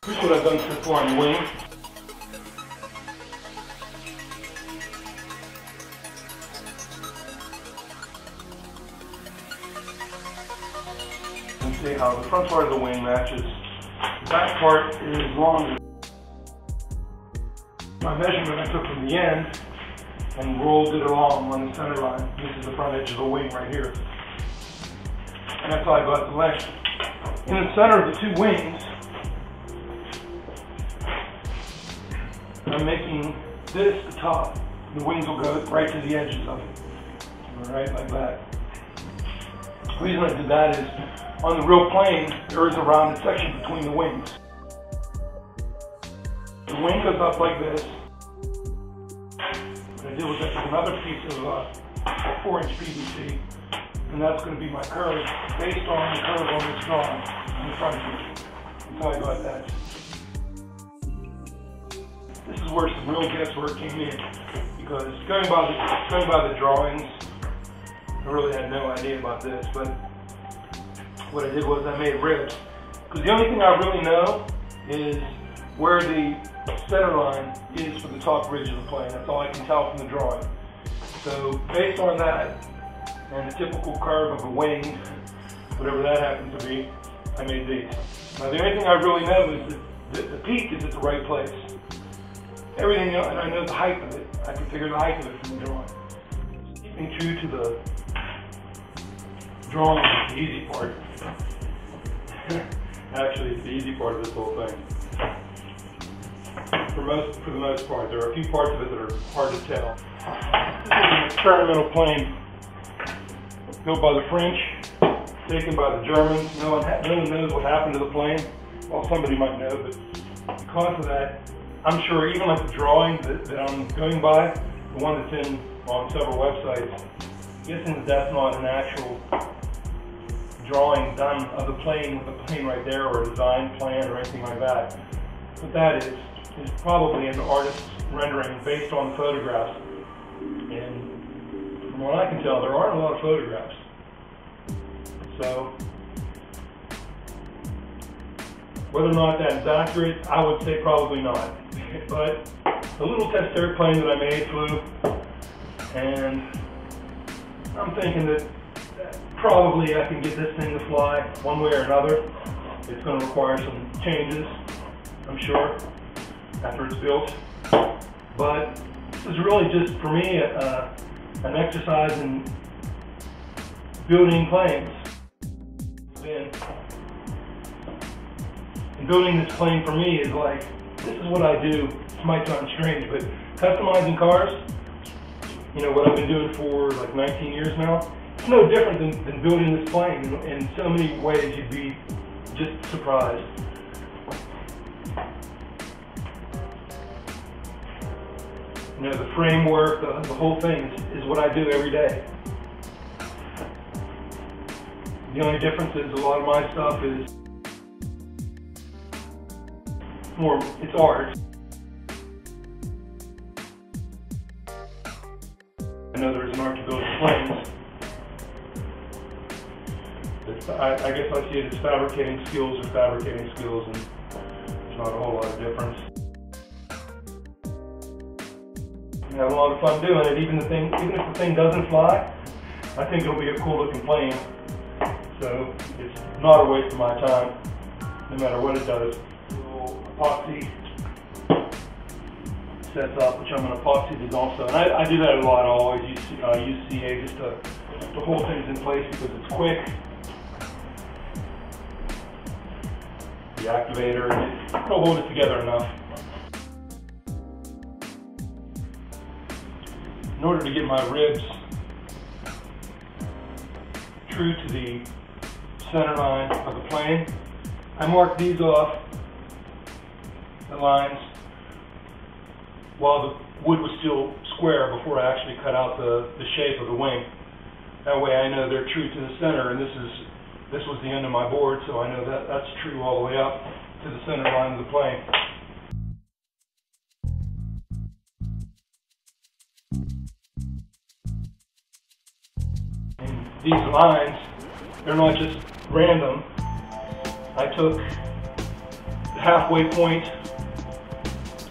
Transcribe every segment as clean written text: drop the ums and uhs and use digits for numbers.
Here's what I've done so far on the wing. You can see how the front part of the wing matches. The back part is longer. My measurement I took from the end and rolled it along on the center line. This is the front edge of the wing right here. And that's how I got the length. In the center of the two wings, I'm making this the top. The wings will go right to the edges of it. Right, like that. The reason I did that is, on the real plane, there is a rounded section between the wings. The wing goes up like this. What I did was I took another piece of 4-inch PVC, and that's going to be my curve based on the curve on this drawing on the front piece. That's how I got that. This is where some real guesswork came in, because going by the drawings, I really had no idea about this, but what I did was I made ribs. Because the only thing I really know is where the center line is for the top ridge of the plane. That's all I can tell from the drawing. So based on that, and the typical curve of a wing, whatever that happens to be, I made these. Now the only thing I really know is that the peak is at the right place. Everything else, and I know the height of it. I can figure the height of it from the drawing. Keeping true to the drawing is the easy part. Actually, it's the easy part of this whole thing. For the most part, there are a few parts of it that are hard to tell. This is an experimental plane built by the French, taken by the Germans. No one knows what happened to the plane. Well, somebody might know, but because of that, I'm sure even like the drawing that I'm going by, the one that's on several websites, I'm guessing that that's not an actual drawing done of the plane with the plane right there, or a design plan or anything like that. What that is probably an artist's rendering based on the photographs. And from what I can tell, there aren't a lot of photographs. So whether or not that's accurate, I would say probably not. But the little test airplane that I made flew, and I'm thinking that probably I can get this thing to fly one way or another. It's going to require some changes, I'm sure, after it's built. But this is really just, for me, an exercise in building planes. And building this plane for me is like, this is what I do. It might sound strange, but customizing cars, you know, what I've been doing for like 19 years now, it's no different than building this plane. In so many ways, you'd be just surprised. You know, the framework, the whole thing is what I do every day. The only difference is a lot of my stuff is it's art. I know there's an art to building planes. I guess I see it as fabricating skills, and there's not a whole lot of difference. I have a lot of fun doing it. Even if the thing doesn't fly, I think it'll be a cool looking plane. So it's not a waste of my time, no matter what it does. Little epoxy sets up, which I'm going to epoxy these also. And I do that a lot. I always use CA just to hold things in place because it's quick. The activator, it'll hold it together enough. In order to get my ribs true to the center line of the plane, I mark these off, the lines, while the wood was still square before I actually cut out the shape of the wing. That way I know they're true to the center, and this was the end of my board, so I know that that's true all the way up to the center line of the plane. And these lines, they're not just random. I took the halfway point,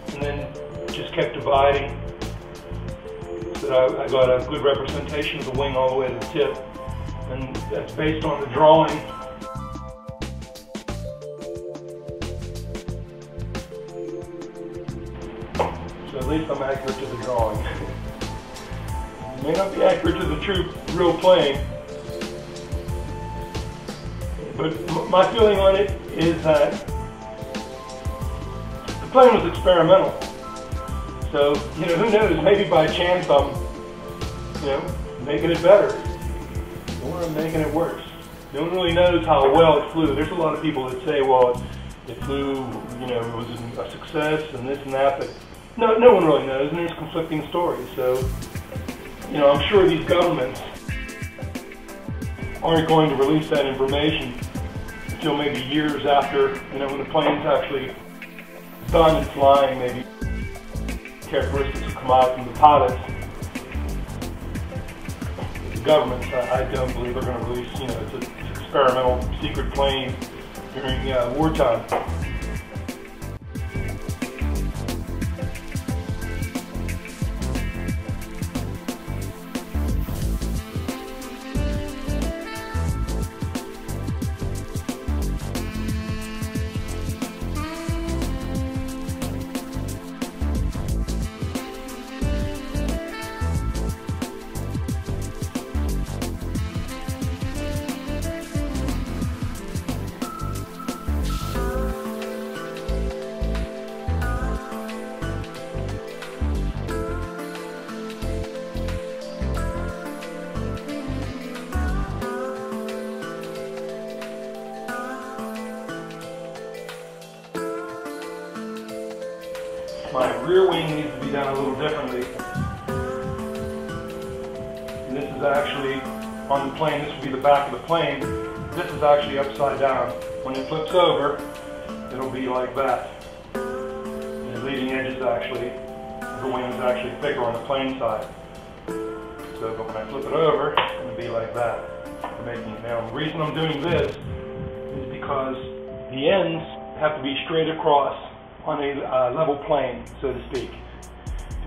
and then just kept dividing so that I got a good representation of the wing all the way to the tip. And that's based on the drawing. So at least I'm accurate to the drawing. It may not be accurate to the true, real plane, but my feeling on it is that the plane was experimental. So, who knows, maybe by chance I'm, making it better, or I'm making it worse. No one really knows how well it flew. There's a lot of people that say, well, it flew, it was a success and this and that, but no one really knows, and there's conflicting stories. So, I'm sure these governments aren't going to release that information until maybe years after, when the plane's actually done and flying, maybe characteristics will come out from the pilots. The governments, I don't believe are going to release, it's an experimental secret plane during wartime. My rear wing needs to be done a little differently. And this is actually on the plane. This would be the back of the plane. This is actually upside down. When it flips over, it'll be like that. And the leading edge is actually, the wing is actually thicker on the plane side. So, but when I flip it over, it's going to be like that. I'm making it now. The reason I'm doing this is because the ends have to be straight across on a level plane, so to speak,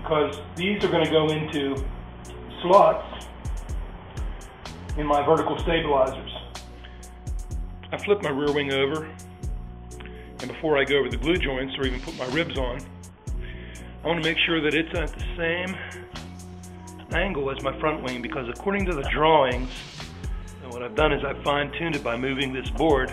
because these are going to go into slots in my vertical stabilizers. I flip my rear wing over, and before I go over the glue joints or even put my ribs on, I want to make sure that it's at the same angle as my front wing, because according to the drawings, and what I've done is I've fine-tuned it by moving this board.